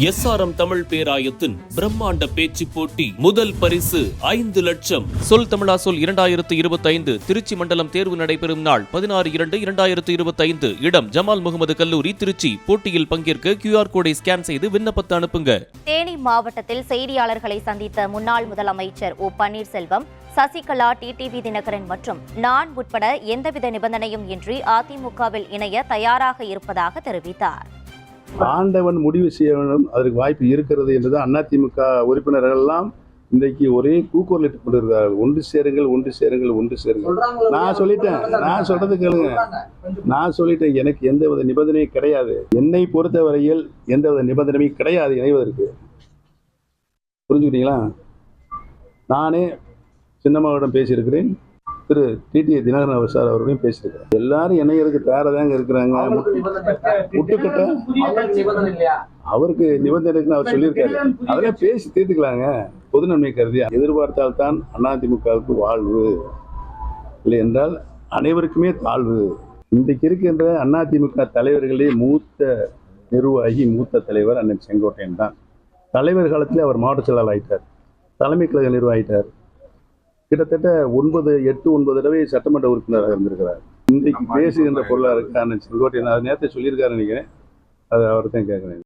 SRM Tamil பேராயத்தின் பிரம்மாண்ட பேச்சு போட்டி முதல் பரிசு 5 லட்சம். சொல் தமிழா சொல் 2025 திருச்சி மண்டலம் தேர்வு நடைபெறும் நாள் 16/2/2025. இடம் ஜமால் முகமது கல்லூரி, திருச்சி. போட்டியில் பங்கேற்க QR கோடை ஸ்கேன் செய்து விண்ணப்பத்தை அனுப்புங்க. தேனி மாவட்டத்தில் செய்தியாளர்களை சந்தித்த முன்னாள் முதலமைச்சர் ஓ பன்னீர்செல்வம், சசிகலா, டிடிவி தினகரன் மற்றும் நான் உட்பட எந்தவித நிபந்தனையும் இன்றி அதிமுகவில் இணைய தயாராக இருப்பதாக தெரிவித்தார். ஆண்டவன் முடிவு செய்ய வேண்டும், அதற்கு வாய்ப்பு இருக்கிறது என்றுதான் அதிமுக உறுப்பினர்கள் எல்லாம் இன்றைக்கு ஒரே கூக்குரலிட்டுக் கொண்டிருக்கிறார்கள். ஒன்று சேருங்கள், ஒன்று சேருங்கள், ஒன்று சேருங்கள். நான் சொல்றது கேளுங்க. நான் சொல்லிட்டேன், எனக்கு எந்தவித நிபந்தனையும் கிடையாது. என்னை பொறுத்தவரையில் எந்தவித நிபந்தனையும் கிடையாது இணைவதற்கு. புரிஞ்சுக்கிட்டீங்களா? நானே சின்னம்மாவிடம் பேசியிருக்கிறேன், திரு டிடிவி தினகரன் சார் அவர்களையும் பேசியிருக்கிறேன். எல்லாரும் இணையருக்கு தயாராதாங்க இருக்கிறாங்க. முட்டுக்கட்ட அவருக்கு நிபந்தனை இருக்குன்னு அவர் சொல்லியிருக்காரு. அதெல்லாம் பேசி தீர்த்துக்கலாங்க, பொது நன்மை கருதி. எதிர்பார்த்தால்தான் அதிமுகவுக்கு வாழ்வு, இல்லை என்றால் அனைவருக்குமே தாழ்வு. இன்றைக்கு இருக்கின்ற அதிமுக தலைவர்களே மூத்த நிர்வாகி, மூத்த தலைவர் அண்ணன் செங்கோட்டையன் தான். தலைவர் காலத்தில் அவர் மாவட்ட செயலாளர் ஆயிட்டார், தலைமை கழக நிர்வாகிட்டார். கிட்டத்தட்ட 9 தடவை சட்டமன்ற உறுப்பினராக இருந்திருக்கிறார். இன்றைக்கு பேசுகின்ற பொருளாளருக்கு அண்ணன் செங்கோட்டையன் அது நேரத்தை சொல்லியிருக்காரு நினைக்கிறேன். அது அவர் தான் கேட்குறேன்.